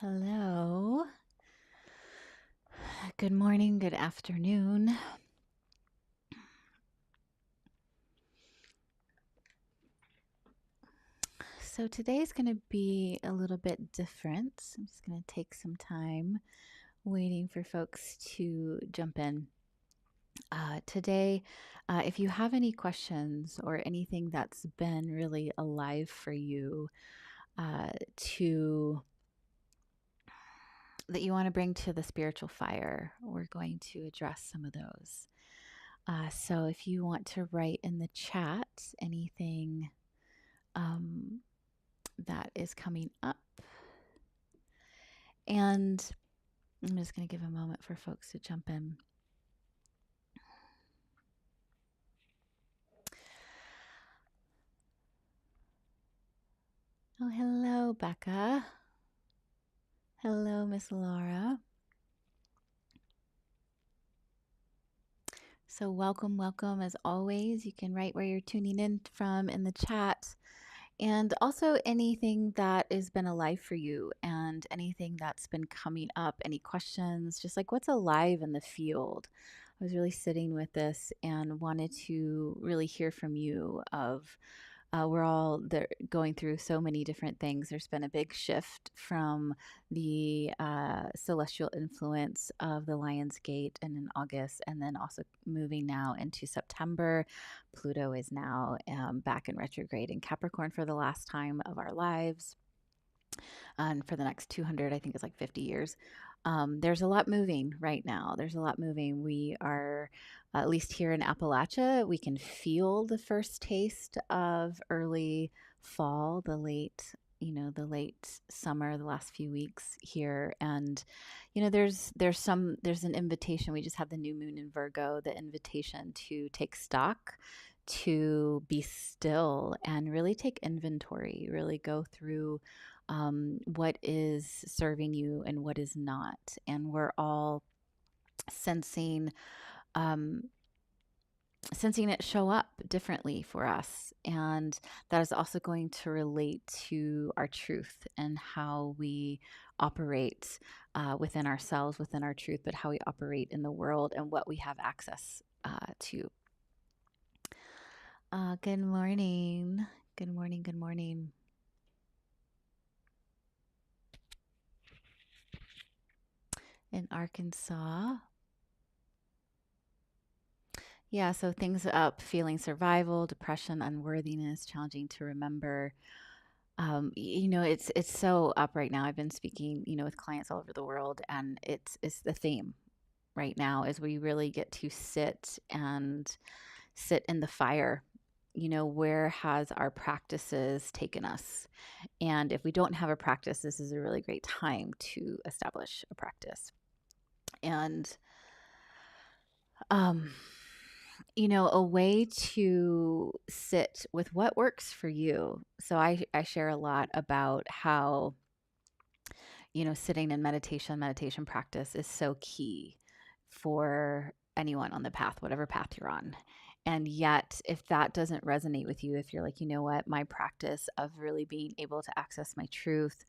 Hello. Good morning, good afternoon. So today's going to be a little bit different. I'm just going to take some time waiting for folks to jump in. Today, if you have any questions or anything that's been really alive for you to that you want to bring to the spiritual fire, we're going to address some of those. So if you want to write in the chat anything um, that is coming up. And I'm just going to give a moment for folks to jump in. Oh, hello, Becca. Hello, Miss Laura. So welcome as always. You can write where you're tuning in from in the chat. And also anything that has been alive for you and anything that's been coming up, any questions, just like what's alive in the field. I was really sitting with this and wanted to really hear from you of we're all there going through so many different things. There's been a big shift from the celestial influence of the Lion's Gate and in August, and then also moving now into September. Pluto is now back in retrograde in Capricorn for the last time of our lives. And for the next 200, I think it's like 50 years. There's a lot moving right now. There's a lot moving. We are, at least here in Appalachia, we can feel the first taste of early fall, the late summer, the last few weeks here. And, there's an invitation. We just had the new moon in Virgo, the invitation to take stock, to be still and really take inventory, really go through what is serving you and what is not. And we're all sensing um, sensing it show up differently for us. And that is also going to relate to our truth and how we operate within ourselves, within our truth, but how we operate in the world and what we have access to. Good morning. Good morning. Good morning. In Arkansas. Yeah, so things up, feeling survival, depression, unworthiness, challenging to remember. It's so up right now. I've been speaking, with clients all over the world, and it's the theme right now is we really get to sit in the fire. Where has our practices taken us? And if we don't have a practice, this is a really great time to establish a practice. And um a way to sit with what works for you. So I share a lot about how, sitting in meditation practice is so key for anyone on the path, whatever path you're on. And yet, if that doesn't resonate with you, if you're like, you know what, my practice of really being able to access my truth,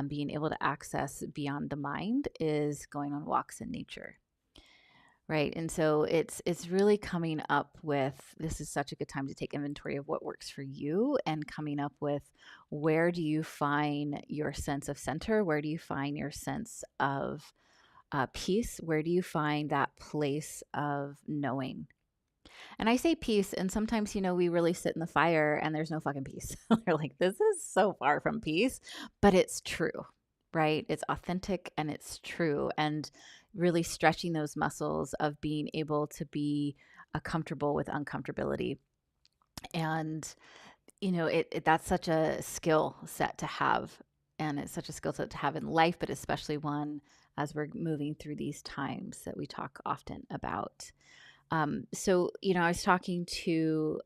being able to access beyond the mind is going on walks in nature. Right. And so it's really coming up with this is such a good time to take inventory of what works for you and coming up with where do you find your sense of center? Where do you find your sense of peace? Where do you find that place of knowing? And I say peace, and sometimes, we really sit in the fire and there's no fucking peace. We're like, this is so far from peace, but it's true, right? It's authentic and it's true. And really stretching those muscles of being able to be comfortable with uncomfortability. And, that's such a skill set to have. And it's such a skill set to have in life, but especially one as we're moving through these times that we talk often about. I was talking to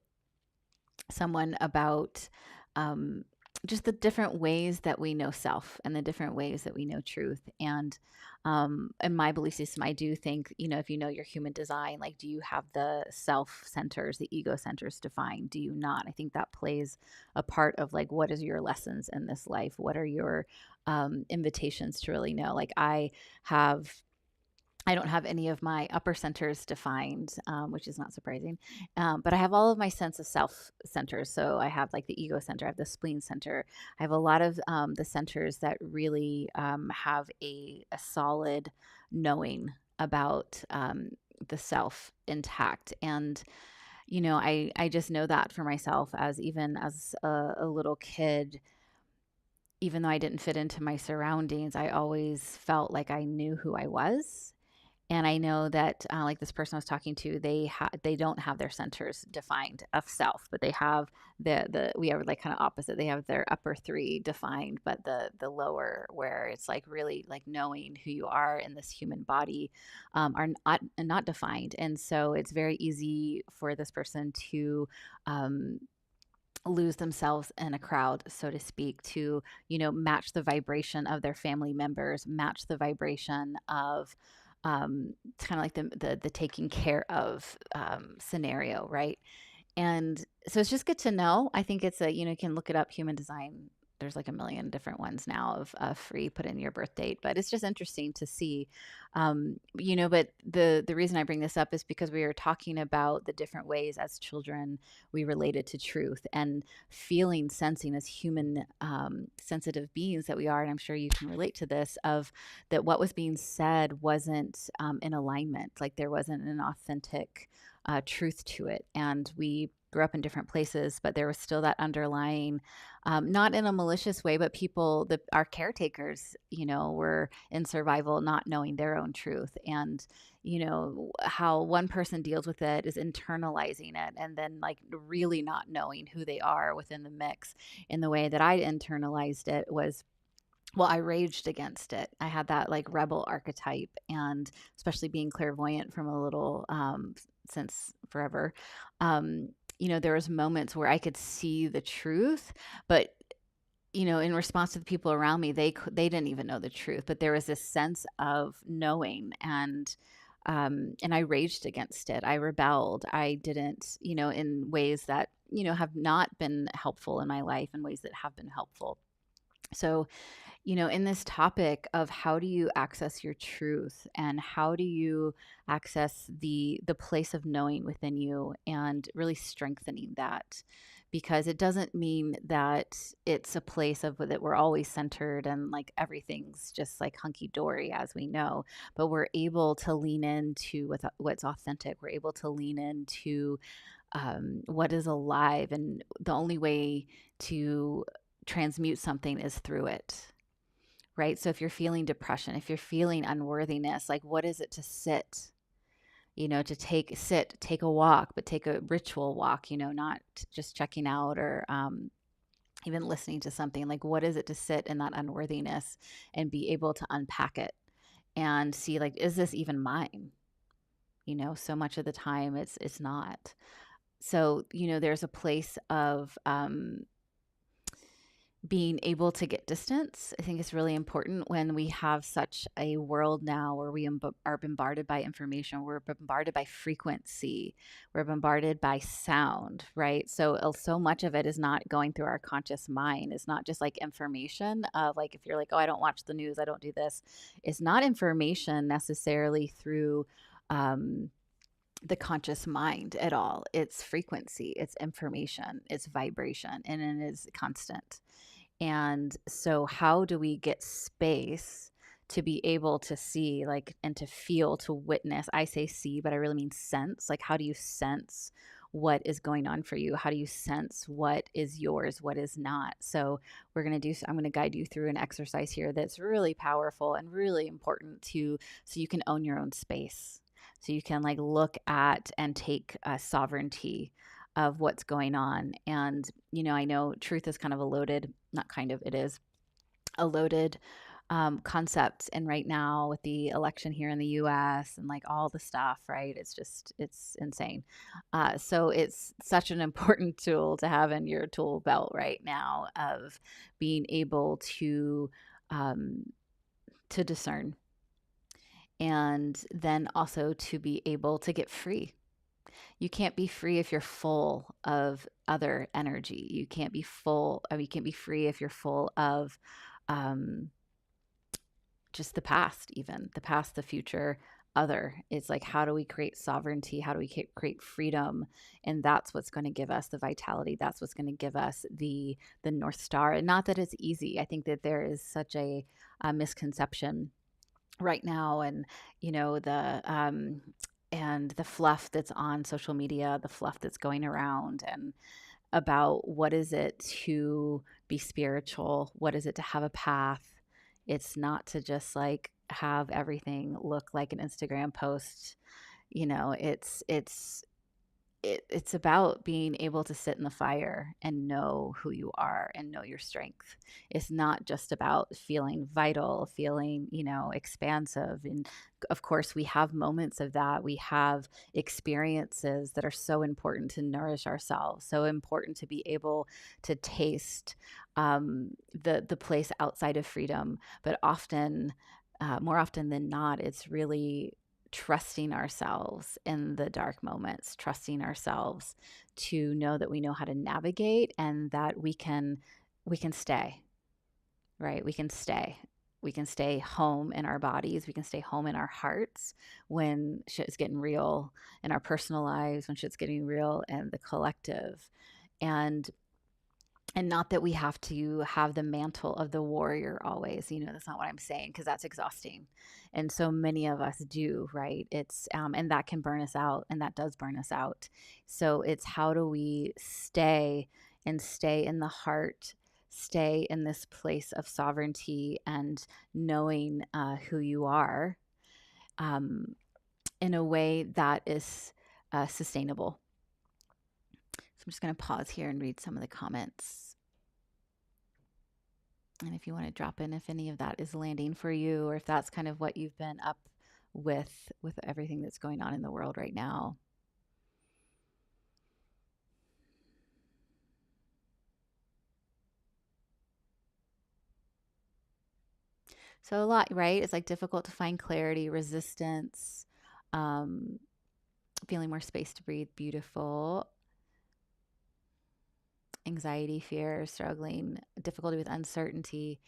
someone about just the different ways that we know self and the different ways that we know truth. And in my belief system, I do think, if you know your human design, like, do you have the self centers, the ego centers defined? Do you not? I think that plays a part of, like, what is your lessons in this life? What are your invitations to really know? Like, have I don't have any of my upper centers defined, which is not surprising. But I have all of my sense of self centers. So I have, like, the ego center, I have the spleen center. I have a lot of the centers that really have a solid knowing about the self intact. And, I just know that for myself, as even as a little kid, even though I didn't fit into my surroundings, I always felt like I knew who I was. And I know that, like this person I was talking to, they don't have their centers defined of self, but they have the we are like kind of opposite. They have their upper three defined, but the lower, where it's like really like knowing who you are in this human body, are not defined. And so it's very easy for this person to um, lose themselves in a crowd, so to speak, to, match the vibration of their family members, match the vibration of kind of like the taking care of scenario, right? And so it's just good to know. I think it's you can look it up, human design. There's like a million different ones now of free, put in your birth date, but it's just interesting to see, but the reason I bring this up is because we are talking about the different ways as children we related to truth and feeling, sensing as human, sensitive beings that we are. And I'm sure you can relate to this, of that what was being said wasn't in alignment, like there wasn't an authentic truth to it. And we grew up in different places, but there was still that underlying, not in a malicious way, but people, our caretakers, were in survival, not knowing their own truth. And, how one person deals with it is internalizing it and then, like, really not knowing who they are within the mix. In the way that I internalized it was, well, I raged against it. I had that, like, rebel archetype, and especially being clairvoyant from a little, since forever, there was moments where I could see the truth, but, in response to the people around me, they didn't even know the truth, but there was this sense of knowing, and I raged against it. I rebelled. I didn't, in ways that, have not been helpful in my life, in ways that have been helpful. So, in this topic of how do you access your truth and how do you access the place of knowing within you, and really strengthening that, because it doesn't mean that it's a place of that we're always centered and like everything's just like hunky dory as we know, but we're able to lean into what's authentic. We're able to lean into what is alive, and the only way to transmute something is through it, right? So if you're feeling depression, if you're feeling unworthiness, like, what is it to sit? To take a walk, but take a ritual walk, not just checking out or even listening to something. Like, what is it to sit in that unworthiness and be able to unpack it and see, like, is this even mine? So much of the time it's not. So, there's a place of being able to get distance. I think it's really important when we have such a world now where we are bombarded by information, we're bombarded by frequency, we're bombarded by sound, right? So much of it is not going through our conscious mind. It's not just like information of, like, if you're like, oh, I don't watch the news, I don't do this. It's not information necessarily through the conscious mind at all. It's frequency, it's information, it's vibration, and it is constant. And so, how do we get space to be able to see, like, and to feel, to witness? I say see, but I really mean sense. Like, how do you sense what is going on for you? How do you sense what is yours, what is not? So, I'm going to guide you through an exercise here that's really powerful and really important so you can own your own space. So you can, like, look at and take sovereignty of what's going on. And, I know truth is kind of a loaded, not kind of, it is a loaded concept. And right now with the election here in the US and like all the stuff, right? It's insane. So it's such an important tool to have in your tool belt right now of being able um, to discern, and then also to be able to get free. You can't be free if you're full of other energy. You can't be full, I mean, you can't be free if you're full of um, just the past, even the past, the future, other. It's like, how do we create sovereignty? How do we create freedom? And that's what's going to give us the vitality. That's what's going to give us the North Star. And not that it's easy. I think that there is such a misconception right now, and and the fluff that's on social media, the fluff that's going around, and about what is it to be spiritual, what is it to have a path. It's not to just like have everything look like an Instagram post. It's about being able to sit in the fire and know who you are and know your strength. It's not just about feeling vital, feeling, expansive. And of course, we have moments of that. We have experiences that are so important to nourish ourselves, so important to be able to taste the place outside of freedom. But often, more often than not, it's really trusting ourselves in the dark moments, trusting ourselves to know that we know how to navigate, and that we can stay, right? We can stay home in our bodies. We can stay home in our hearts when shit is getting real in our personal lives, when shit's getting real in the collective. And and not that we have to have the mantle of the warrior always. That's not what I'm saying, because that's exhausting. And so many of us do, right? And that can burn us out, and that does burn us out. So it's, how do we stay in the heart, stay in this place of sovereignty and knowing who you are, um, in a way that is sustainable. So I'm just going to pause here and read some of the comments. And if you want to drop in if any of that is landing for you, or if that's kind of what you've been up with everything that's going on in the world right now. So a lot, right? It's like difficult to find clarity, resistance, um, feeling more space to breathe, beautiful, anxiety, fear, struggling, difficulty with uncertainty.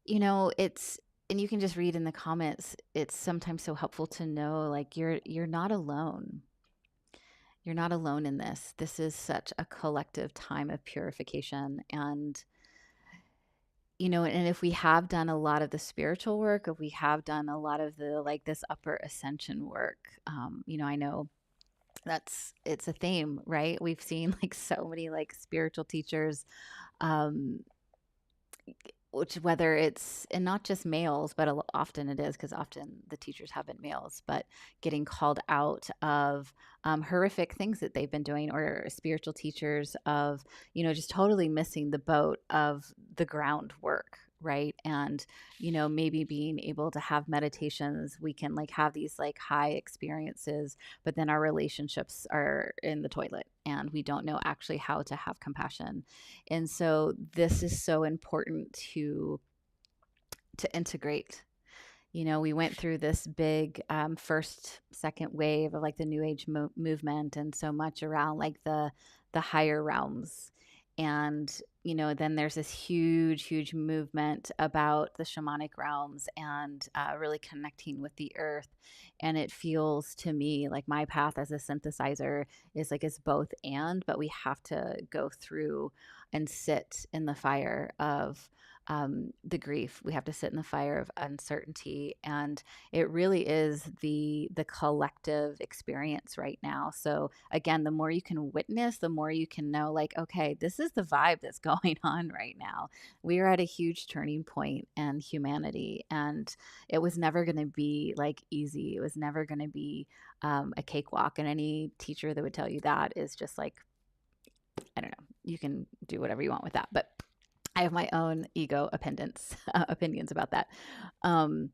It's, and you can just read in the comments, it's sometimes so helpful to know, like, you're not alone. You're not alone in this. This is such a collective time of purification. And if we have done a lot of the spiritual work, if we have done a lot of the, like, this upper ascension work, I know it's a theme, right? We've seen like so many like spiritual teachers, um, which, whether it's, and not just males, but often it is, because often the teachers have been males, but getting called out of horrific things that they've been doing, or spiritual teachers of, just totally missing the boat of the groundwork, right? And, maybe being able to have meditations, we can like have these like high experiences, but then our relationships are in the toilet, and we don't know actually how to have compassion. And so this is so important to integrate. We went through this big first, second wave of like the New Age movement, and so much around like the higher realms. And then there's this huge, huge movement about the shamanic realms, and really connecting with the earth. And it feels to me like my path as a synthesizer is like, it's both and, but we have to go through and sit in the fire of the grief. We have to sit in the fire of uncertainty, and it really is the collective experience right now. So again, the more you can witness, the more you can know, like, okay, this is the vibe that's going on right now. We are at a huge turning point in humanity, and it was never going to be like easy. It was never going to be a cakewalk. And any teacher that would tell you that is just like, I don't know. You can do whatever you want with that, but I have my own ego opinions opinions about that. Um,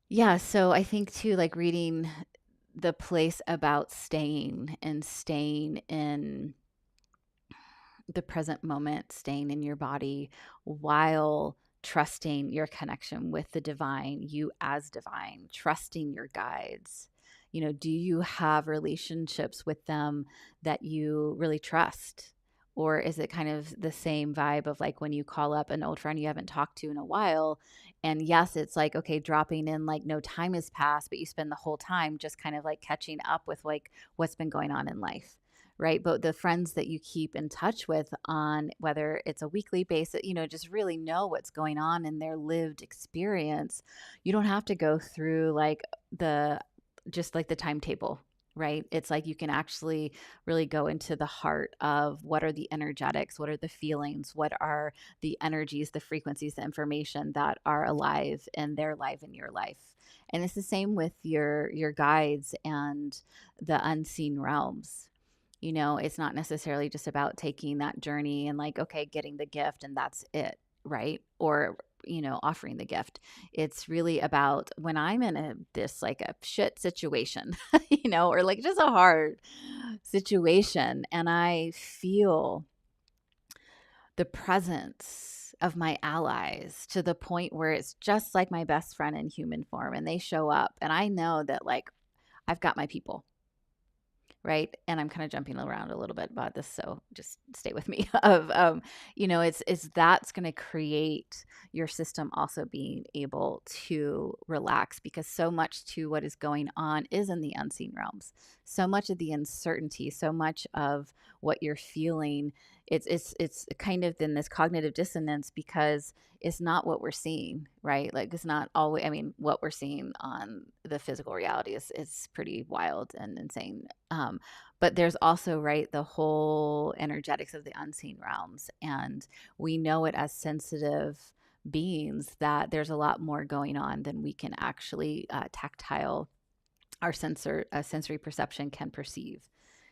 yeah, so I think too, like reading the place about staying and staying in the present moment, staying in your body while trusting your connection with the divine, you as divine, trusting your guides. You know, do you have relationships with them that you really trust? Or is it kind of the same vibe of like when you call up an old friend you haven't talked to in a while? And yes, it's like, okay, dropping in like no time has passed, but you spend the whole time just kind of like catching up with like what's been going on in life, right? But the friends that you keep in touch with on whether it's a weekly basis, you know, just really know what's going on in their lived experience. You don't have to go through like the just like the timetable, right? It's like you can actually really go into the heart of what are the energetics, what are the feelings, what are the energies, the frequencies, the information that are alive in their life in your life. And it's the same with your guides and the unseen realms. You know, it's not necessarily just about taking that journey and like, okay, getting the gift and that's it, right? Or, you know, offering the gift. It's really about when I'm in this like a shit situation, you know, or like just a hard situation and I feel the presence of my allies to the point where it's just like my best friend in human form and they show up and I know that like I've got my people, right? And I'm kind of jumping around a little bit about this, so just stay with me. Of you know, it's that's going to create your system also being able to relax because so much to what is going on is in the unseen realms. So much of the uncertainty, so much of what you're feeling, it's kind of in this cognitive dissonance because it's not what we're seeing, right? Like it's not always, I mean, what we're seeing on the physical reality is pretty wild and insane. But there's also, right, the whole energetics of the unseen realms. And we know it as sensitive beings that there's a lot more going on than we can actually tactile, our sensory perception can perceive.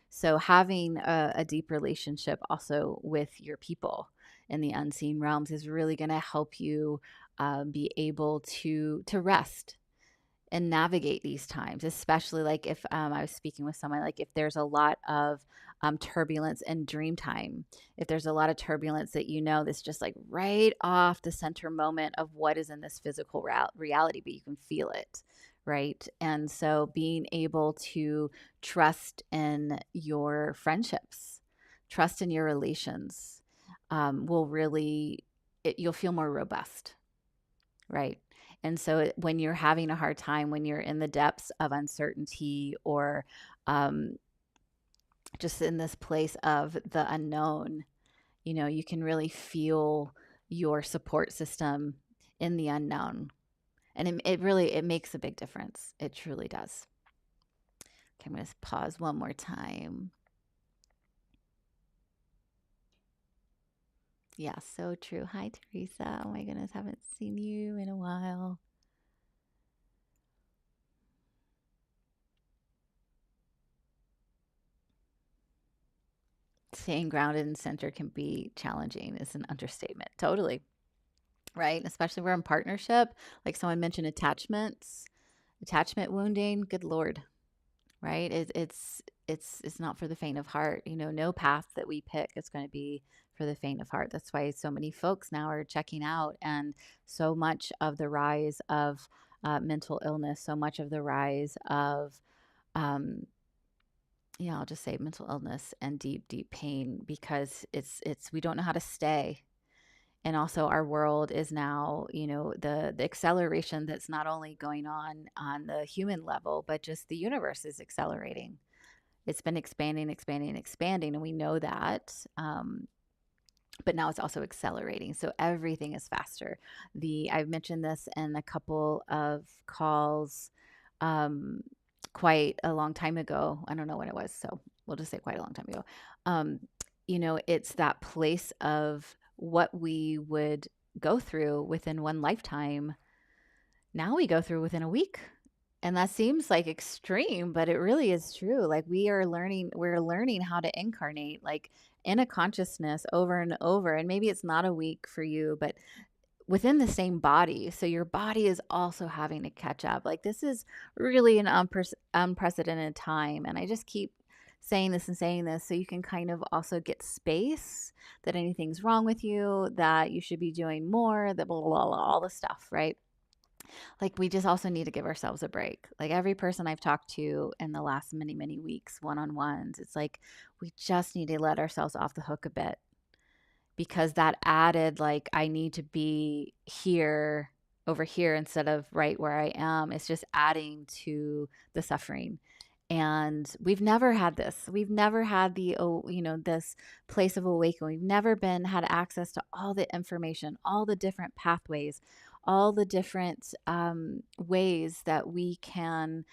So having a deep relationship also with your people in the unseen realms is really going to help you be able to rest and navigate these times, especially like if I was speaking with someone, like if there's a lot of turbulence in dream time, if there's a lot of turbulence that you know that's just like right off the center moment of what is in this physical reality, but you can feel it, right? And so being able to trust in your friendships, trust in your relations will really, you'll feel more robust, right? And so when you're having a hard time, when you're in the depths of uncertainty or um, just in this place of the unknown, you know, you can really feel your support system in the unknown. And it really, it makes a big difference. It truly does. Okay, I'm going to pause one more time. Yeah, so true. Hi, Teresa. Oh my goodness, haven't seen you in a while. Staying grounded and centered can be challenging is an understatement. Totally. Right. Especially we're in partnership. Like someone mentioned attachments, attachment wounding. Good Lord. Right. It's not for the faint of heart. You know, no path that we pick is going to be for the faint of heart. That's why so many folks now are checking out and so much of the rise of mental illness, so much of the rise of um, yeah, I'll just say mental illness and deep, deep pain because it's we don't know how to stay. And also our world is now, you know, the acceleration that's not only going on the human level, but just the universe is accelerating. It's been expanding, expanding, expanding, and we know that. But now it's also accelerating. So everything is faster. I've mentioned this in a couple of calls um, quite a long time ago. I don't know when it was, so we'll just say quite a long time ago. Um, you know, it's that place of what we would go through within one lifetime. Now we go through within a week. And that seems like extreme, but it really is true. Like we're learning how to incarnate like in a consciousness over and over. And maybe it's not a week for you, but within the same body. So your body is also having to catch up. Like this is really an unprecedented time. And I just keep saying this and saying this so you can kind of also get space that anything's wrong with you, that you should be doing more, that blah, blah, blah, all the stuff, right? Like we just also need to give ourselves a break. Like every person I've talked to in the last many, many weeks, one on ones, it's like we just need to let ourselves off the hook a bit because that added, like, I need to be here over here instead of right where I am, is just adding to the suffering. And we've never had this. We've never had the, oh, this place of awakening. We've never been had access to all the information, all the different pathways, all the different ways that we can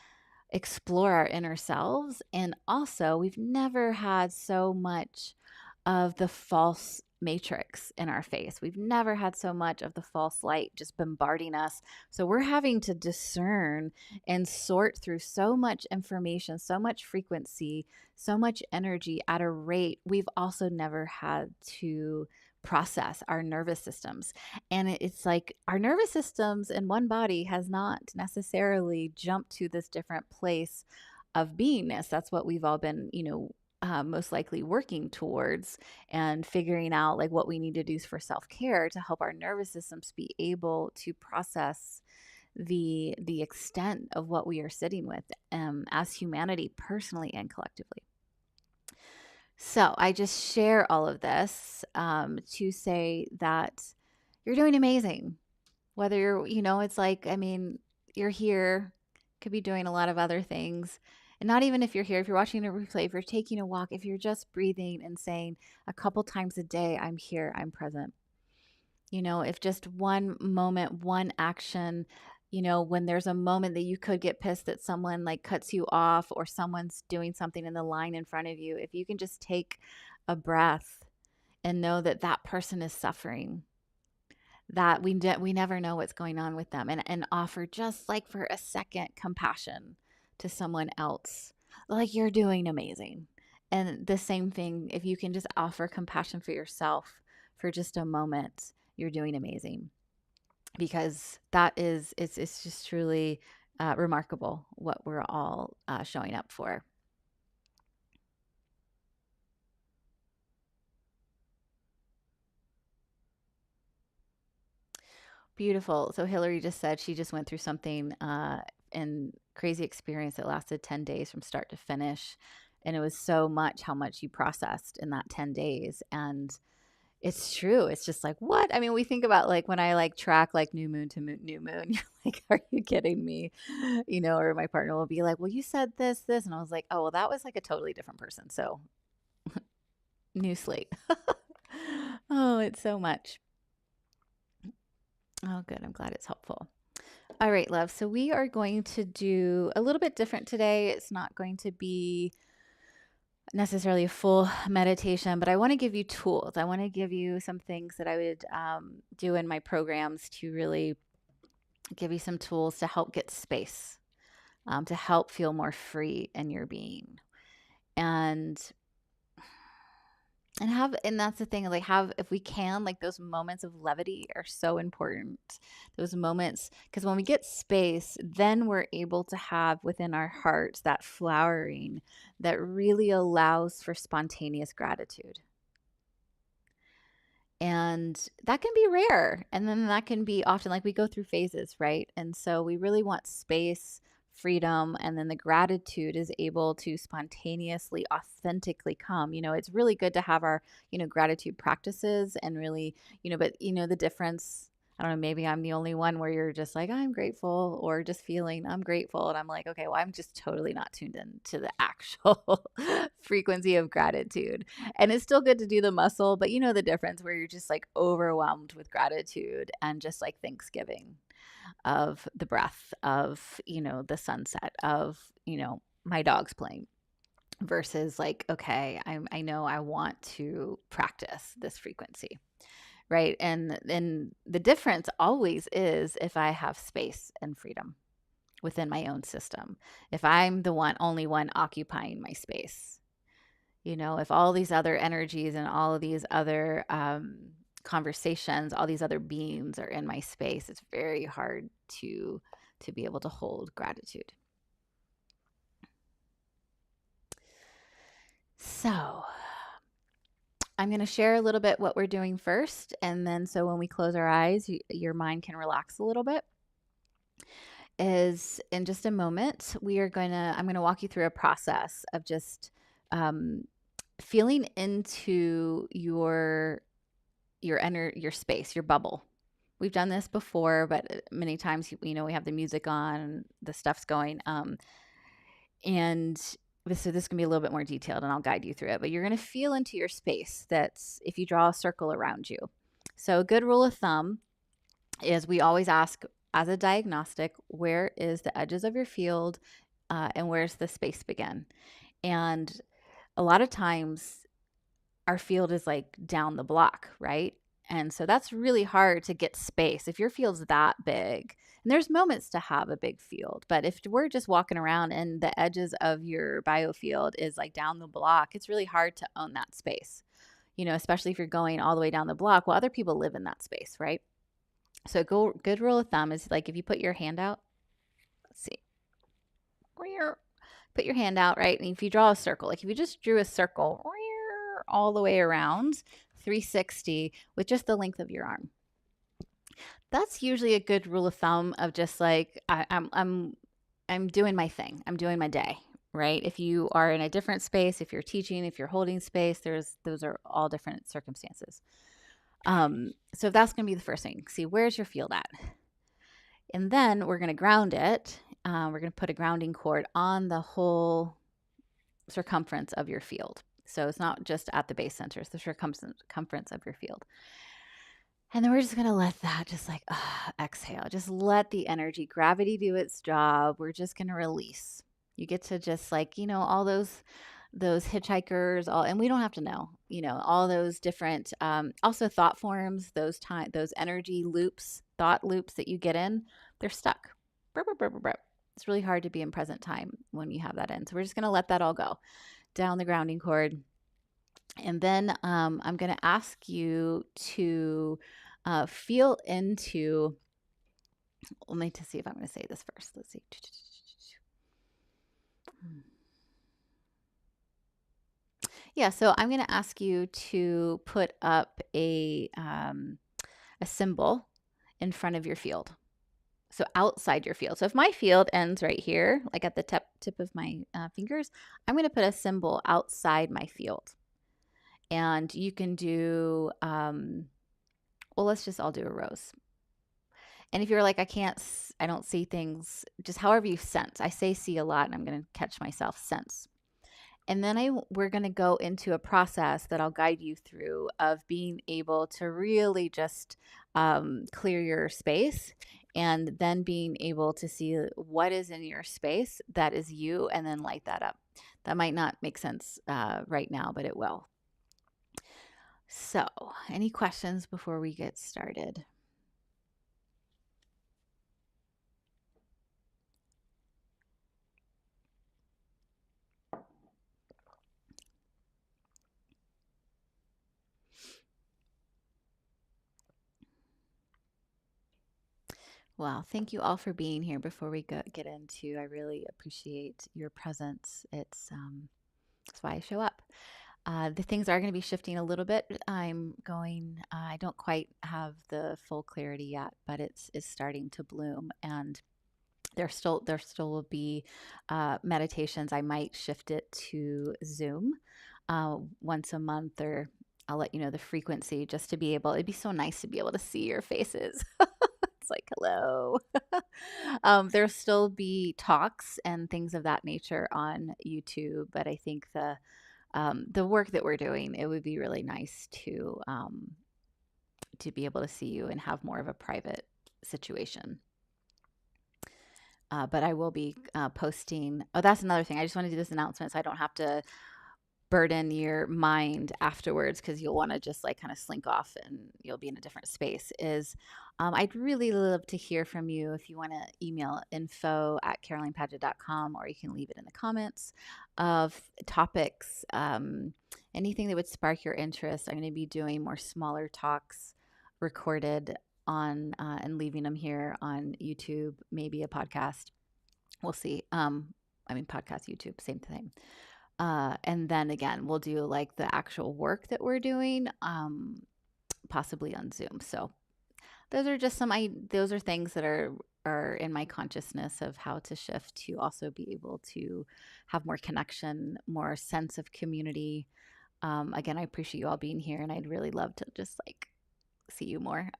explore our inner selves. And also, we've never had so much of the false matrix in our face. We've never had so much of the false light just bombarding us. So we're having to discern and sort through so much information, so much frequency, so much energy at a rate we've also never had to process our nervous systems. And it's like our nervous systems in one body has not necessarily jumped to this different place of beingness. That's what we've all been, most likely working towards and figuring out like what we need to do for self-care to help our nervous systems be able to process the extent of what we are sitting with as humanity, personally and collectively. So I just share all of this to say that you're doing amazing. Whether it's like, I mean, you're here, could be doing a lot of other things. And not even if you're here, if you're watching a replay, if you're taking a walk, if you're just breathing and saying a couple times a day, I'm here, I'm present. If just one moment, one action, when there's a moment that you could get pissed that someone like cuts you off or someone's doing something in the line in front of you, if you can just take a breath and know that that person is suffering, that we never know what's going on with them, and offer just like for a second compassion to someone else, like you're doing amazing. And the same thing, if you can just offer compassion for yourself for just a moment, you're doing amazing, because that is it's just truly remarkable what we're all showing up for. Beautiful. So Hillary just said she just went through something and crazy experience that lasted 10 days from start to finish. And it was so much how much you processed in that 10 days. And it's true. It's just like, what? I mean, we think about like when I like track like new moon to new moon, you're like, are you kidding me? Or my partner will be like, well, you said this. And I was like, oh, well, that was like a totally different person. So new slate. Oh, it's so much. Oh, good. I'm glad it's helpful. All right, love. So we are going to do a little bit different today. It's not going to be necessarily a full meditation, but I want to give you tools. I want to give you some things that I would do in my programs to really give you some tools to help get space, to help feel more free in your being. And that's the thing, like have, if we can, like those moments of levity are so important. Those moments, because when we get space, then we're able to have within our hearts that flowering that really allows for spontaneous gratitude. And that can be rare. And then that can be often, like we go through phases, right? And so we really want space, freedom, and then the gratitude is able to spontaneously, authentically come. It's really good to have our, gratitude practices and really, but the difference, I don't know, maybe I'm the only one where you're just like, I'm grateful, or just feeling I'm grateful. And I'm like, okay, well, I'm just totally not tuned in to the actual frequency of gratitude. And it's still good to do the muscle, but the difference where you're just like overwhelmed with gratitude and just like Thanksgiving of the breath, of, the sunset, of, my dog's playing, versus like, okay, I know I want to practice this frequency, right? And then the difference always is if I have space and freedom within my own system, if I'm the only one occupying my space, If all these other energies and all of these other conversations, all these other beings are in my space, it's very hard to be able to hold gratitude. So I'm going to share a little bit what we're doing first, and then so when we close our eyes, your mind can relax a little bit. Is in just a moment, I'm going to walk you through a process of just um, feeling into your space, your bubble. We've done this before, but many times, we have the music on, the stuff's going, and so this can be a little bit more detailed, and I'll guide you through it. But you're going to feel into your space. That's if you draw a circle around you. So a good rule of thumb is we always ask as a diagnostic, where is the edges of your field, and where's the space begin? And a lot of times our field is like down the block, right? And so that's really hard to get space if your field's that big. And there's moments to have a big field, but if we're just walking around and the edges of your biofield is like down the block, it's really hard to own that space, especially if you're going all the way down the block. Well, other people live in that space, right? So good rule of thumb is like if you put your hand out, let's see, put your hand out, right? And if you draw a circle, like if you just drew a circle all the way around 360 with just the length of your arm, that's usually a good rule of thumb of just like I'm doing my thing. I'm doing my day, right? If you are in a different space, if you're teaching, if you're holding space, those are all different circumstances. So that's going to be the first thing. See, where's your field at? And then we're going to ground it. We're going to put a grounding cord on the whole circumference of your field. So it's not just at the base center, it's the circumference of your field. And then we're just going to let that just like exhale. Just let the energy, gravity do its job. We're just going to release. You get to just like, all those hitchhikers, and we don't have to know, all those different, also thought forms, those energy loops, thought loops that you get in, they're stuck. It's really hard to be in present time when you have that in. So we're just going to let that all go down the grounding cord. And then I'm going to ask you to feel into, let me see if I'm going to say this first. Let's see. Yeah, so I'm going to ask you to put up a symbol in front of your field. So outside your field. So if my field ends right here, like at the tip of my fingers, I'm going to put a symbol outside my field. And you can do, let's just all do a rose. And if you're like, I don't see things, just however you sense. I say see a lot, and I'm going to catch myself sense. And then we're going to go into a process that I'll guide you through of being able to really just clear your space, and then being able to see what is in your space that is you, and then light that up. That might not make sense right now, but it will. So, any questions before we get started? Well, thank you all for being here. Before we get into, I really appreciate your presence. That's why I show up. The things are going to be shifting a little bit. I don't quite have the full clarity yet, but it's starting to bloom, and there still will be meditations. I might shift it to Zoom once a month, or I'll let you know the frequency, just to be able, it'd be so nice to be able to see your faces. It's like, hello. There'll still be talks and things of that nature on YouTube, but I think the work that we're doing, it would be really nice to be able to see you and have more of a private situation. But I will be posting. Oh, that's another thing. I just want to do this announcement so I don't have to burden your mind afterwards because you'll want to just like kind of slink off and you'll be in a different space is I'd really love to hear from you. If you want to email info@carolinepadgett.com, or you can leave it in the comments of topics, anything that would spark your interest. I'm going to be doing more smaller talks recorded on and leaving them here on YouTube, maybe a podcast. We'll see. I mean, podcast, YouTube, same thing. And then again, we'll do like the actual work that we're doing, possibly on Zoom. So those are just those are things that are in my consciousness of how to shift to also be able to have more connection, more sense of community. Again, I appreciate you all being here, and I'd really love to just like see you more.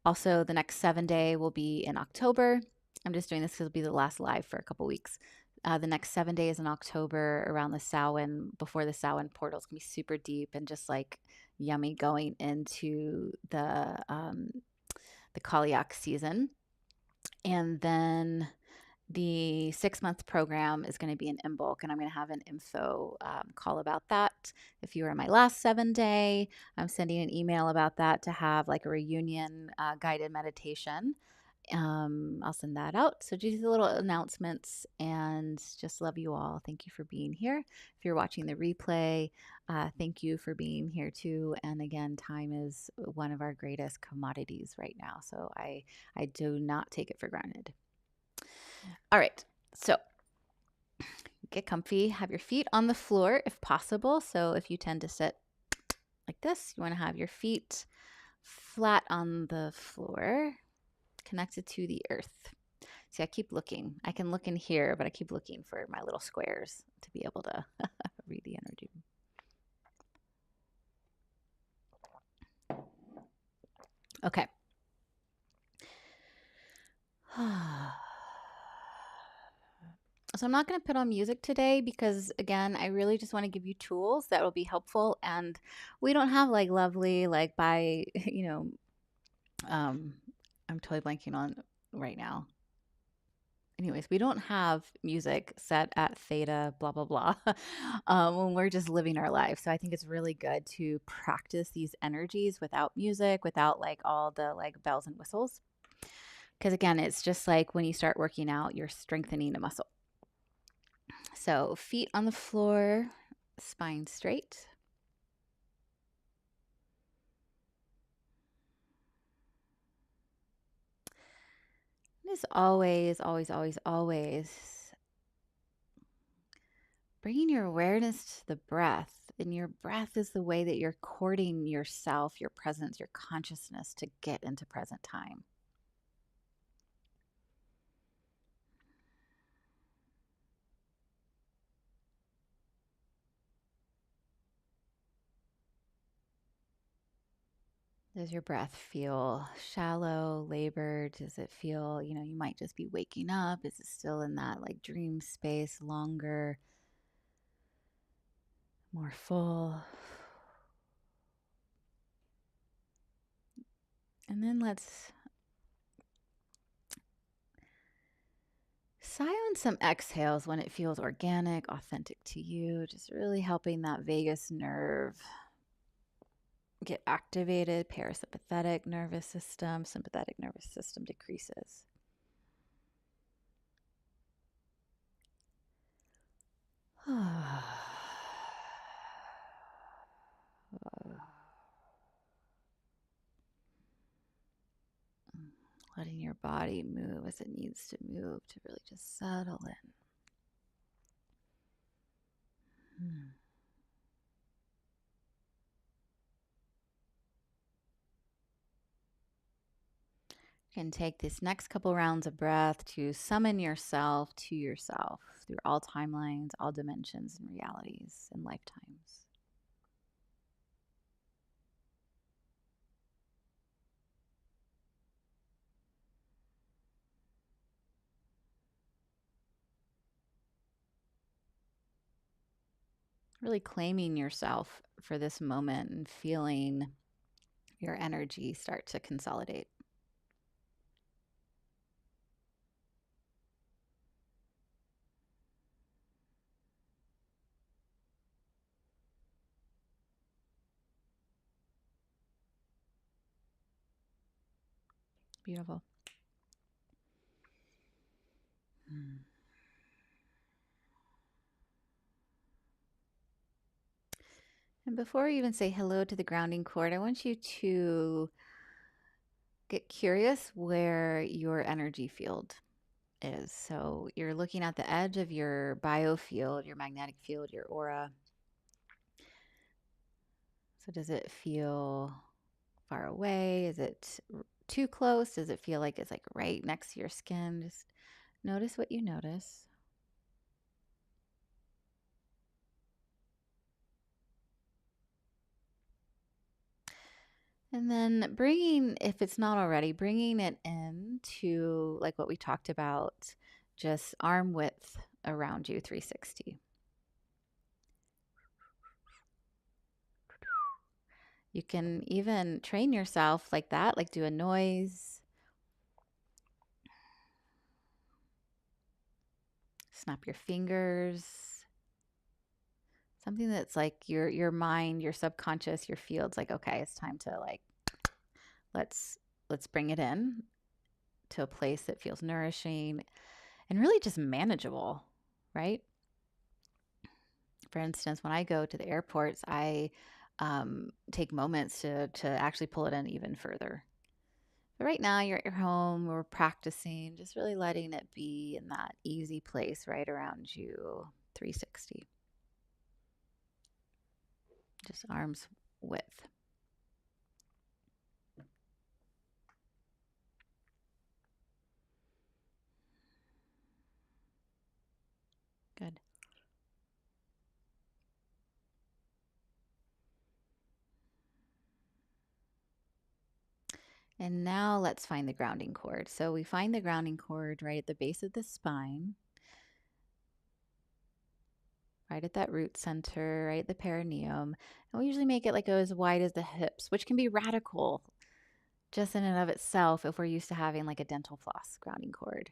Also, the next 7-day will be in October. I'm just doing this because it'll be the last live for a couple weeks. The next 7 days in October around the Samhain, before the Samhain portal, is gonna be super deep and just like yummy going into the Kaliak season. And then the 6-month program is going to be in Imbolc, and I'm going to have an info call about that. If you were in my last 7-day, I'm sending an email about that to have like a reunion guided meditation. I'll send that out. So just little announcements, and just love you all. Thank you for being here. If you're watching the replay, thank you for being here too. And again, time is one of our greatest commodities right now. So I do not take it for granted. All right. So get comfy, have your feet on the floor if possible. So if you tend to sit like this, you want to have your feet flat on the floor, connected to the earth. See, I keep looking. I can look in here, but I keep looking for my little squares to be able to read the energy. Okay. So I'm not going to put on music today because, again, I really just want to give you tools that will be helpful. And we don't have like lovely, like by, I'm totally blanking on right now. Anyways, we don't have music set at theta, blah, blah, blah, when we're just living our life. So I think it's really good to practice these energies without music, without like all the like bells and whistles. Because again, it's just like when you start working out, you're strengthening a muscle. So feet on the floor, spine straight. And as always, always, always, always, bringing your awareness to the breath. And your breath is the way that you're courting yourself, your presence, your consciousness to get into present time. Does your breath feel shallow, labored? Does it feel, you might just be waking up? Is it still in that like dream space, longer, more full? And then let's silence some exhales when it feels organic, authentic to you, just really helping that vagus nerve get activated. Parasympathetic nervous system, sympathetic nervous system decreases. Letting your body move as it needs to move to really just settle in. You can take this next couple rounds of breath to summon yourself to yourself through all timelines, all dimensions and realities and lifetimes. Really claiming yourself for this moment and feeling your energy start to consolidate. Beautiful. Mm. And before we even say hello to the grounding cord, I want you to get curious where your energy field is. So you're looking at the edge of your biofield, your magnetic field, your aura. So does it feel far away? Is it too close? Does it feel like it's like right next to your skin? Just notice what you notice. And then bringing, if it's not already, bringing it into like what we talked about, just arm width around you, 360. You can even train yourself like that, like do a noise, snap your fingers, something that's like your mind, your subconscious, your field's like, okay, it's time to like let's bring it in to a place that feels nourishing and really just manageable, right? For instance, when I go to the airports, I take moments to actually pull it in even further. But right now, you're at your home, we're practicing, just really letting it be in that easy place right around you, 360, just arm's width. Good. And now let's find the grounding cord. So we find the grounding cord right at the base of the spine, right at that root center, right at the perineum. And we usually make it like as wide as the hips, which can be radical just in and of itself if we're used to having like a dental floss grounding cord.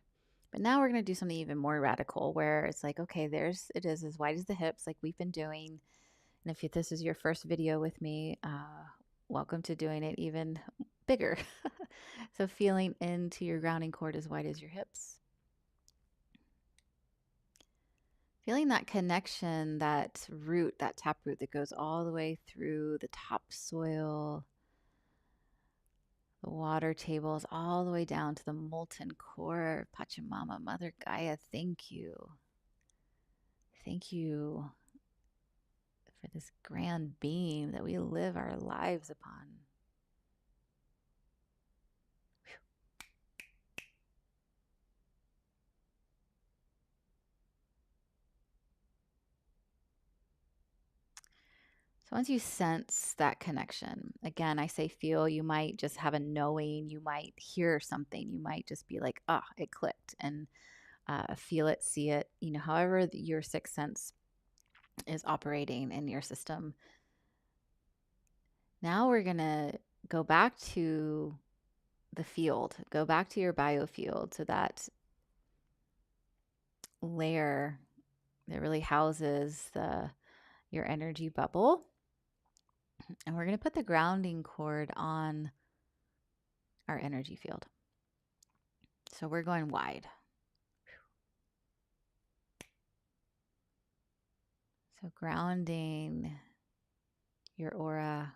But now we're going to do something even more radical where it's like, okay, there's it is as wide as the hips, like we've been doing. And if this is your first video with me, welcome to doing it even bigger. So feeling into your grounding cord as wide as your hips. Feeling that connection, that root, that taproot that goes all the way through the topsoil, the water tables, all the way down to the molten core. Pachamama, Mother Gaia, thank you. Thank you for this grand being that we live our lives upon. So once you sense that connection, again, I say feel, you might just have a knowing, you might hear something, you might just be like, ah, it clicked, and feel it, see it, however your sixth sense is operating in your system. Now we're going to go back to the field, go back to your biofield, so that layer that really houses your energy bubble. And we're going to put the grounding cord on our energy field. So we're going wide. So grounding your aura.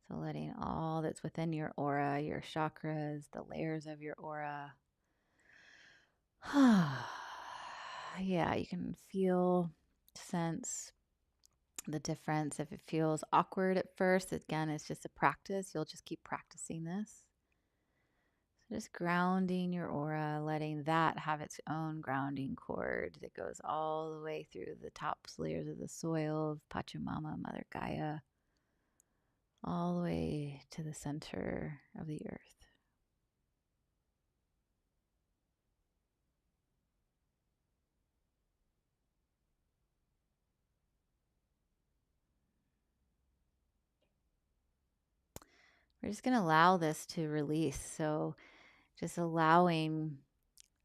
So letting all that's within your aura, your chakras, the layers of your aura. Yeah, you can feel, sense the difference. If it feels awkward at first, again, it's just a practice. You'll just keep practicing this. So just grounding your aura, letting that have its own grounding cord that goes all the way through the top layers of the soil of Pachamama, Mother Gaia, all the way to the center of the earth. We're just going to allow this to release. So just allowing,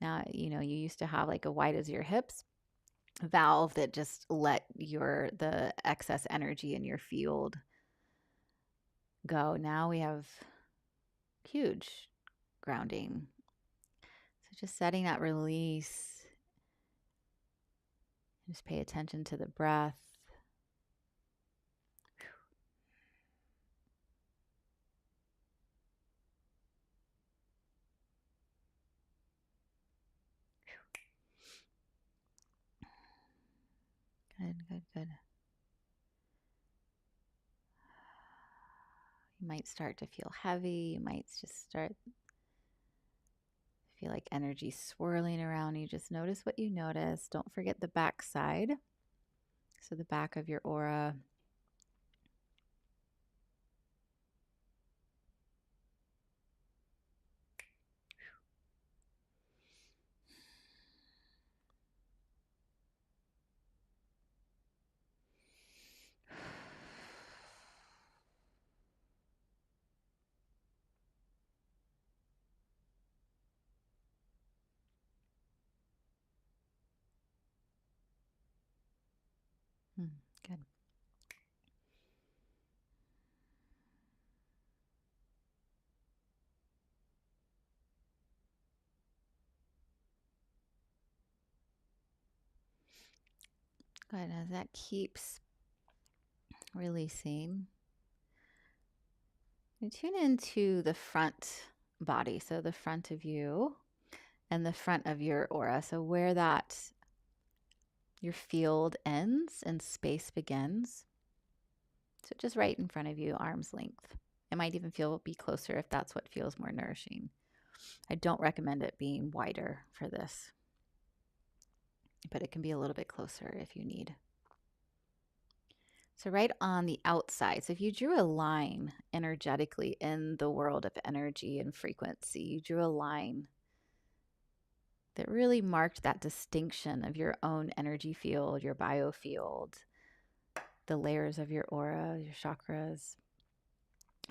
now, you used to have like a wide as your hips valve that just let the excess energy in your field go. Now we have huge grounding. So just setting that release. Just pay attention to the breath. Good, good, good. You might start to feel heavy. You might just start to feel like energy swirling around you. Just notice what you notice. Don't forget the back side. So the back of your aura. Good. Good. As that keeps releasing, you tune into the front body. So the front of you and the front of your aura. So where that your field ends and space begins. So just right in front of you, arm's length. It might even be closer if that's what feels more nourishing. I don't recommend it being wider for this, but it can be a little bit closer if you need. So right on the outside, so if you drew a line energetically in the world of energy and frequency, you drew a line that really marked that distinction of your own energy field, your biofield, the layers of your aura, your chakras.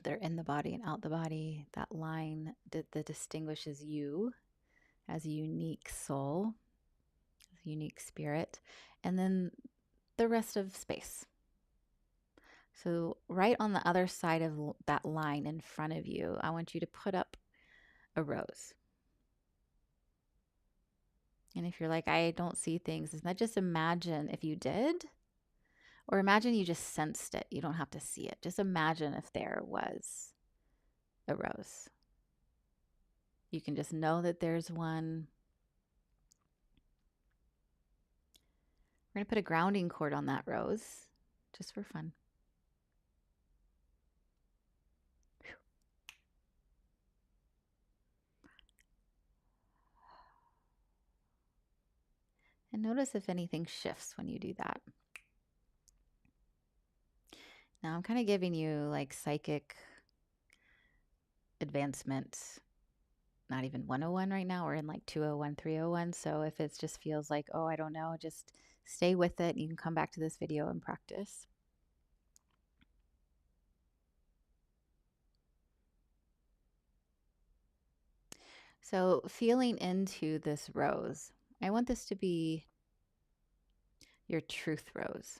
They're in the body and out the body. That line that distinguishes you as a unique soul, as a unique spirit, and then the rest of space. So right on the other side of that line in front of you, I want you to put up a rose. And if you're like, I don't see things, just imagine if you did, or imagine you just sensed it. You don't have to see it. Just imagine if there was a rose. You can just know that there's one. We're going to put a grounding cord on that rose just for fun. And notice if anything shifts when you do that. Now I'm kind of giving you like psychic advancement, not even 101 right now. We're in like 201, 301. So if it just feels like, oh, I don't know, just stay with it. You can come back to this video and practice. So feeling into this rose, I want this to be your truth rose.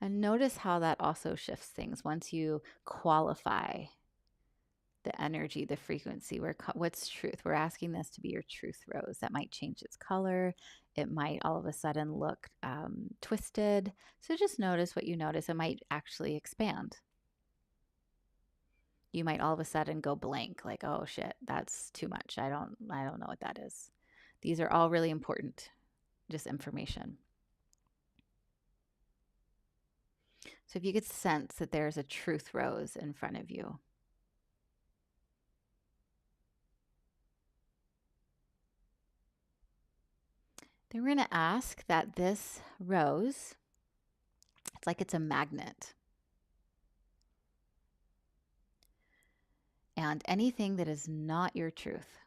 And notice how that also shifts things once you qualify the energy, the frequency. What's truth? We're asking this to be your truth rose. That might change its color. It might all of a sudden look twisted. So just notice what you notice. It might actually expand. You might all of a sudden go blank, like, oh shit, that's too much. I don't know what that is. These are all really important, just information. So if you could sense that there's a truth rose in front of you. Then we're going to ask that this rose, it's like it's a magnet. And anything that is not your truth,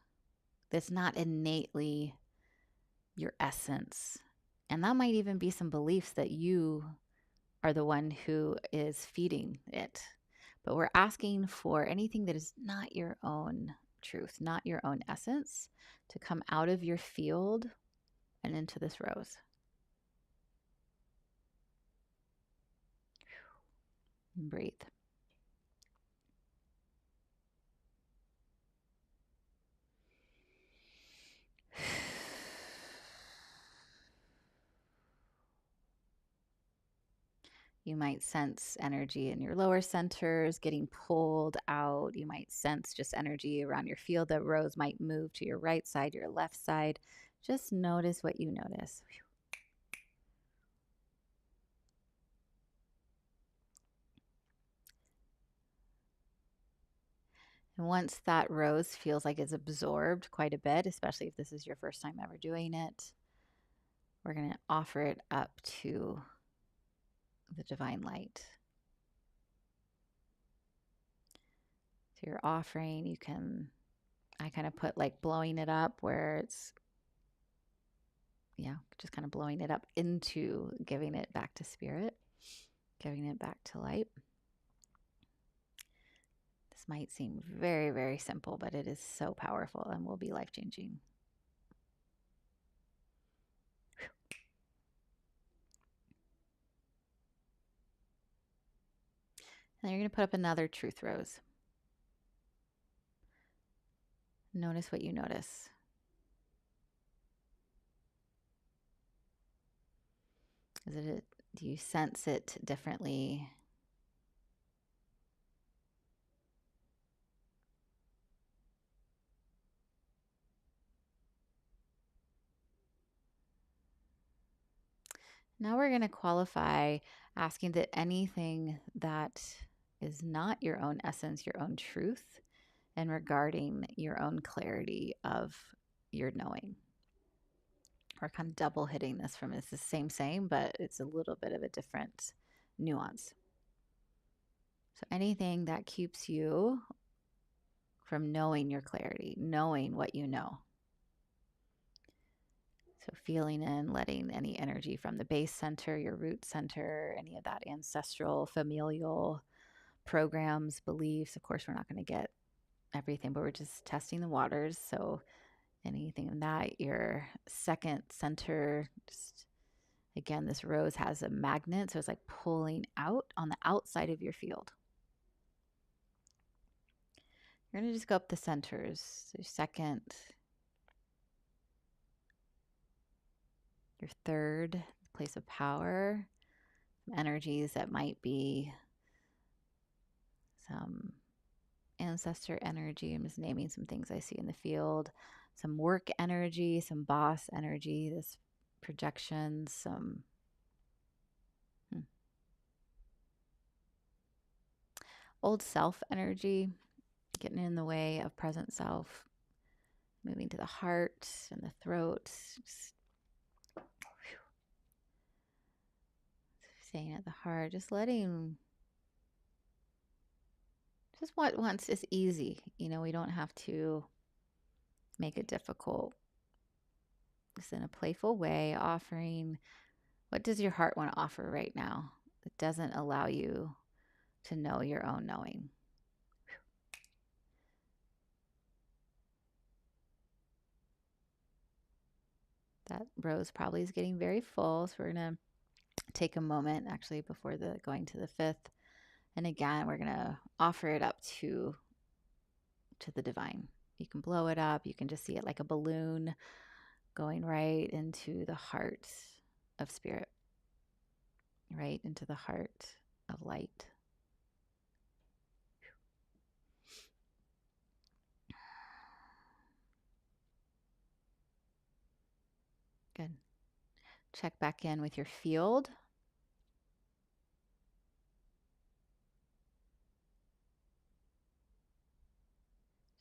that's not innately your essence, and that might even be some beliefs that you are the one who is feeding it. But we're asking for anything that is not your own truth, not your own essence, to come out of your field and into this rose. And breathe. You might sense energy in your lower centers getting pulled out. You might sense just energy around your field. The rose might move to your right side, your left side. Just notice what you notice. And once that rose feels like it's absorbed quite a bit, especially if this is your first time ever doing it, we're going to offer it up to the divine light. So you're offering, you can, I kind of put like blowing it up where it's, just kind of blowing it up into giving it back to spirit, giving it back to light. This might seem very, very simple, but it is so powerful and will be life-changing. And then you're going to put up another truth rose. Notice what you notice. Do you sense it differently? Now we're going to qualify asking that anything that is not your own essence, your own truth, and regarding your own clarity of your knowing. We're kind of double hitting this from it's the same, but it's a little bit of a different nuance. So anything that keeps you from knowing your clarity, knowing what you know. So feeling in, letting any energy from the base center, your root center, any of that ancestral, familial programs, beliefs. Of course, we're not going to get everything, but we're just testing the waters. So anything in that, your second center, just again, this rose has a magnet. So it's like pulling out on the outside of your field. You're going to just go up the centers. Your second, your third, place of power, some energies that might be some ancestor energy. I'm just naming some things I see in the field. Some work energy, some boss energy, this projection, some old self energy, getting in the way of present self, moving to the heart and the throat. Just staying at the heart, just letting, just what once is easy. You know, we don't have to make it difficult. Just in a playful way, offering, what does your heart want to offer right now that doesn't allow you to know your own knowing? That rose probably is getting very full, so we're going to take a moment actually before the going to the fifth. And again, we're going to offer it up to the divine. You can blow it up. You can just see it like a balloon going right into the heart of spirit, right into the heart of light. Good. Check back in with your field.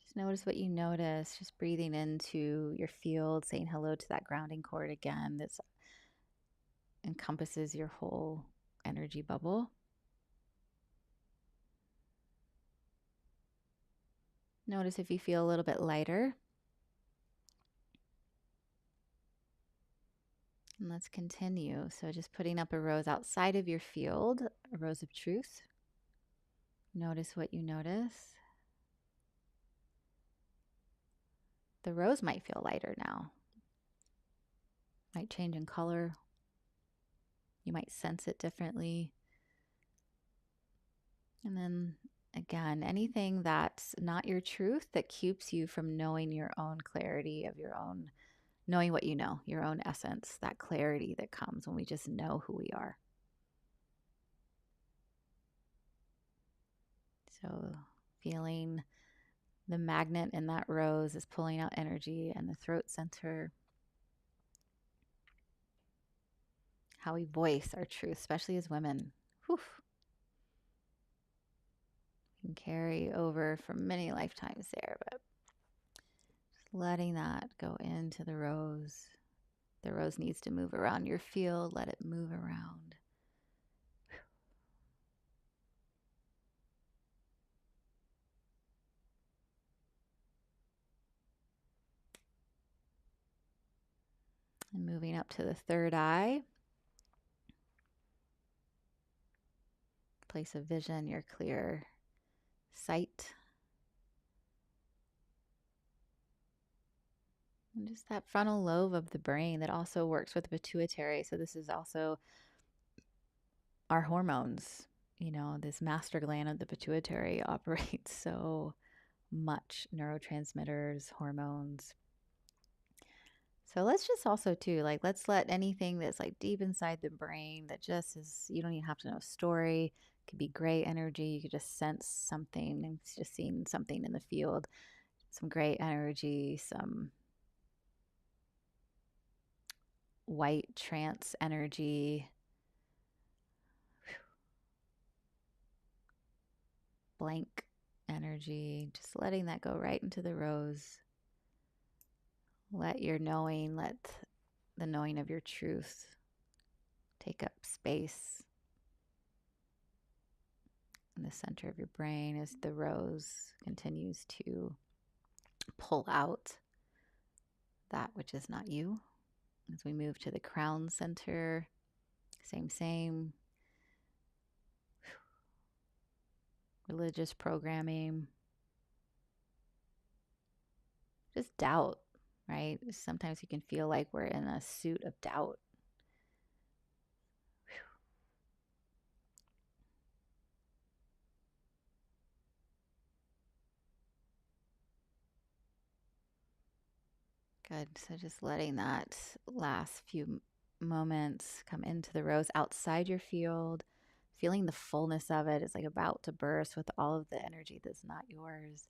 Just notice what you notice. Just breathing into your field, saying hello to that grounding cord again. That encompasses your whole energy bubble. Notice if you feel a little bit lighter. And let's continue. So just putting up a rose outside of your field, a rose of truth. Notice what you notice. The rose might feel lighter now. Might change in color. You might sense it differently. And then again, anything that's not your truth that keeps you from knowing your own clarity of your own, knowing what you know, your own essence, that clarity that comes when we just know who we are. So feeling the magnet in that rose is pulling out energy, and the throat center, how we voice our truth, especially as women. Whew. Can carry over from many lifetimes there, but just letting that go into the rose. The rose needs to move around your field. Let it move around. And moving up to the third eye. Place of vision, your clear sight. And just that frontal lobe of the brain that also works with the pituitary. So this is also our hormones. You know, this master gland of the pituitary operates so much neurotransmitters, hormones. So let's just also too, like, let's let anything that's like deep inside the brain that just is, you don't even have to know a story. It could be gray energy. You could just sense something and just seeing something in the field, some gray energy, some white trance energy, blank energy, just letting that go right into the rose. Let your knowing, let the knowing of your truth take up space in the center of your brain as the rose continues to pull out that which is not you. As we move to the crown center, same. Religious programming, just doubt, right? Sometimes you can feel like we're in a suit of doubt. Good. So just letting that last few moments come into the rose outside your field, feeling the fullness of it. It's like about to burst with all of the energy that's not yours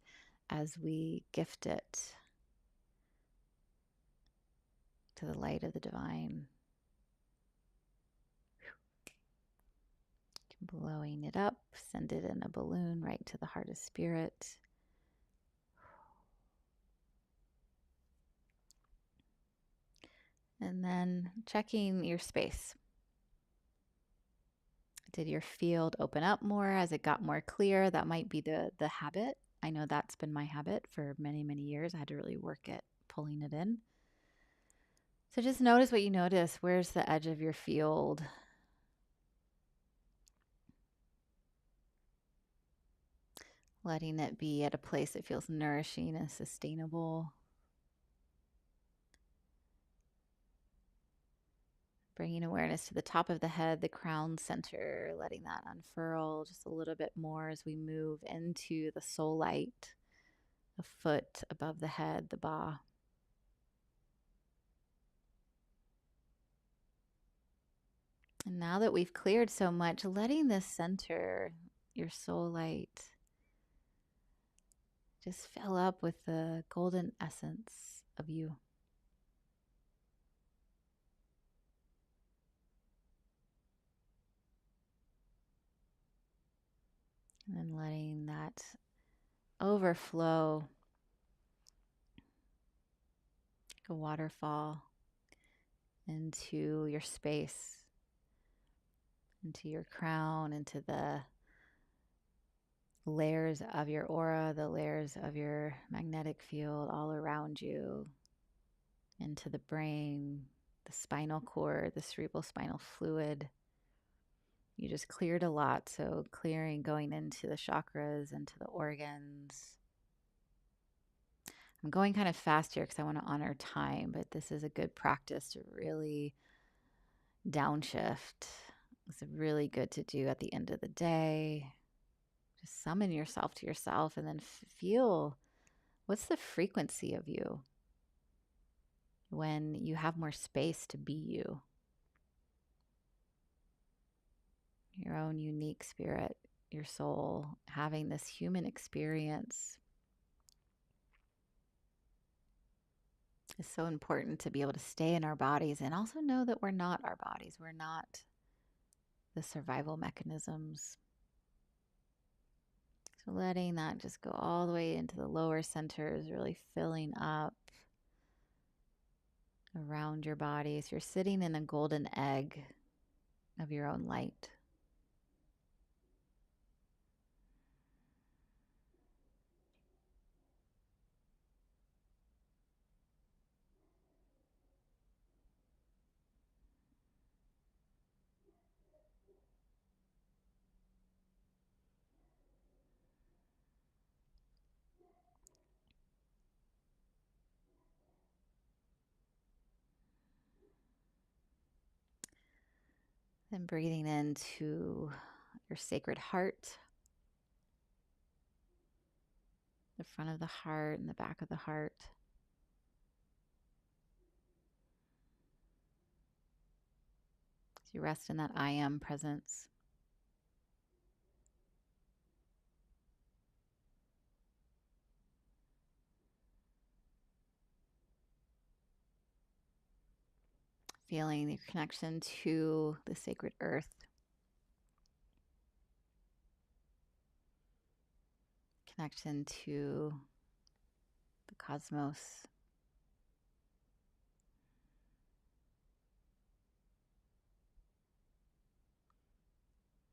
as we gift it to the light of the divine. Blowing it up, send it in a balloon right to the heart of spirit. And then checking your space. Did your field open up more as it got more clear? That might be the habit. I know that's been my habit for many, many years. I had to really work at pulling it in. So just notice what you notice. Where's the edge of your field? Letting it be at a place that feels nourishing and sustainable. Bringing awareness to the top of the head, the crown center, letting that unfurl just a little bit more as we move into the soul light, a foot above the head, the ba. And now that we've cleared so much, letting this center, your soul light, just fill up with the golden essence of you. And then letting that overflow like a waterfall into your space, into your crown, into the layers of your aura, the layers of your magnetic field all around you, into the brain, the spinal cord, the cerebral spinal fluid. You just cleared a lot. So clearing, going into the chakras, into the organs. I'm going kind of fast here because I want to honor time, but this is a good practice to really downshift. It's really good to do at the end of the day. Just summon yourself to yourself and then feel what's the frequency of you when you have more space to be you, your own unique spirit. your soul, having this human experience is so important to be able to stay in our bodies and also know that we're not our bodies. We're not the survival mechanisms. So letting that just go all the way into the lower centers, really filling up around your body. So you're sitting in a golden egg of your own light. Then breathing into your sacred heart, the front of the heart and the back of the heart. So you rest in that I am presence. Feeling the connection to the sacred earth. Connection to the cosmos.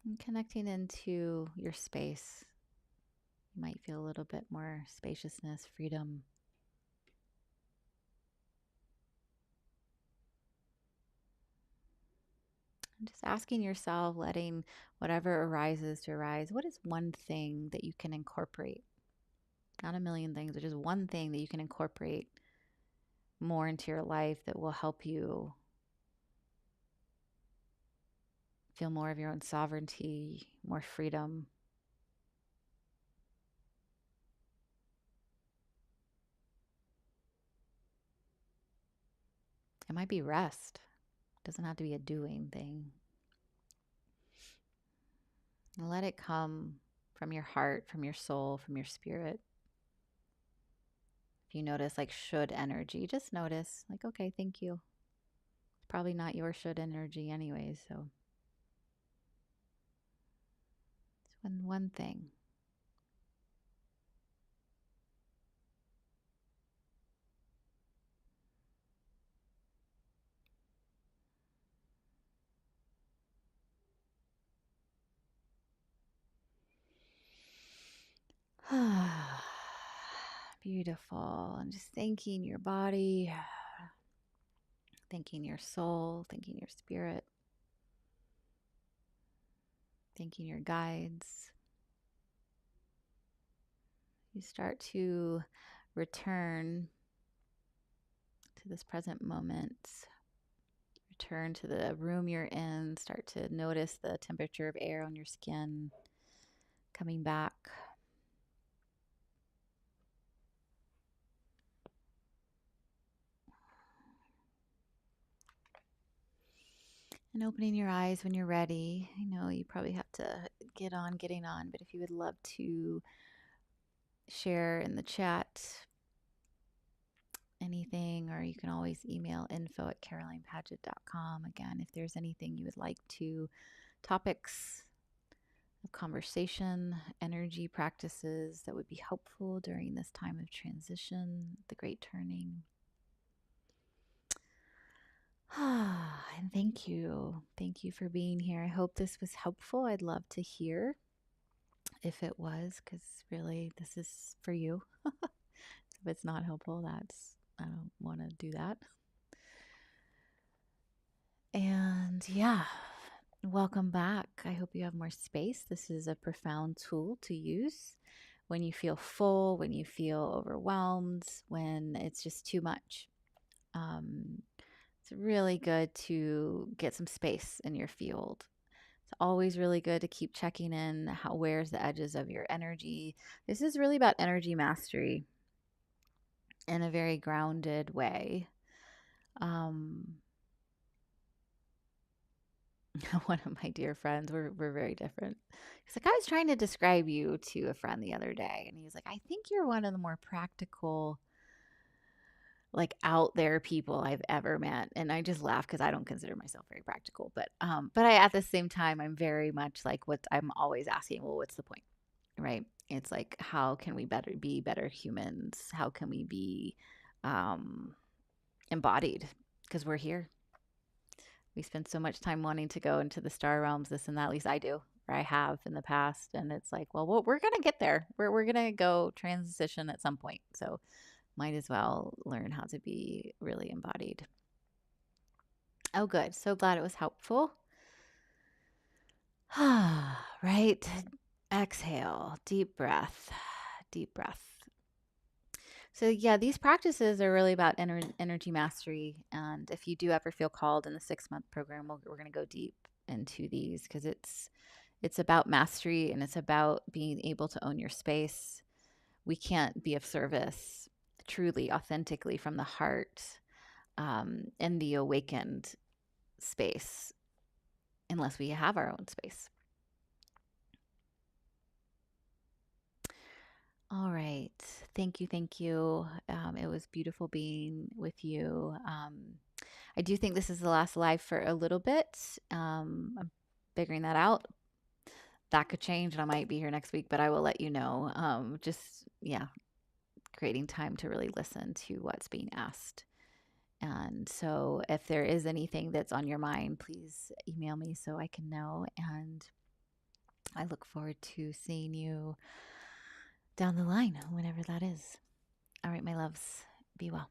And connecting into your space. You might feel a little bit more spaciousness, freedom. And just asking yourself, letting whatever arises to arise, what is one thing that you can incorporate? Not a million things, but just one thing that you can incorporate more into your life that will help you feel more of your own sovereignty, more freedom. It might be rest. It doesn't have to be a doing thing. And let it come from your heart, from your soul, from your spirit. If you notice like should energy, just notice like, okay, thank you. It's probably not your should energy anyways, so it's one thing. Beautiful. And just thanking your body, thanking your soul, thanking your spirit, thanking your guides. You start to return to this present moment. Return to the room you're in. Start to notice the temperature of air on your skin coming back. And opening your eyes when you're ready. I know you probably have to getting on, but if you would love to share in the chat anything, or you can always email info@carolinepadgett.com. Again, if there's anything you would like to, topics of conversation, energy practices that would be helpful during this time of transition, the great turning. And thank you. Thank you for being here. I hope this was helpful. I'd love to hear if it was, because really this is for you. If it's not helpful, I don't want to do that. And yeah, welcome back. I hope you have more space. This is a profound tool to use when you feel full, when you feel overwhelmed, when it's just too much. It's really good to get some space in your field. It's always really good to keep checking in. Where's the edges of your energy? This is really about energy mastery in a very grounded way. One of my dear friends, we're very different. He's like, I was trying to describe you to a friend the other day, and he was like, I think you're one of the more practical, like out there people I've ever met. And I just laugh because I don't consider myself very practical. But I at the same time I'm very much like what I'm always asking, well, what's the point? Right? It's like how can we be better humans? How can we be um embodied? Because we're here. We spend so much time wanting to go into the star realms, this and that, at least I do, or I have in the past. And it's like, well, we're going to get there. We're going to go transition at some point. So might as well learn how to be really embodied. Oh, good. So glad it was helpful. Right. Exhale, deep breath, deep breath. So, yeah, these practices are really about energy mastery. And if you do ever feel called in the 6-month program, we're going to go deep into these because it's about mastery and it's about being able to own your space. We can't be of service truly, authentically from the heart in the awakened space unless we have our own space. All right. Thank you. Thank you. It was beautiful being with you. I do think this is the last live for a little bit. I'm figuring that out. That could change, and I might be here next week, but I will let you know. Yeah, creating time to really listen to what's being asked. And so, if there is anything that's on your mind, please email me so I can know. And I look forward to seeing you down the line, whenever that is. All right, my loves, be well.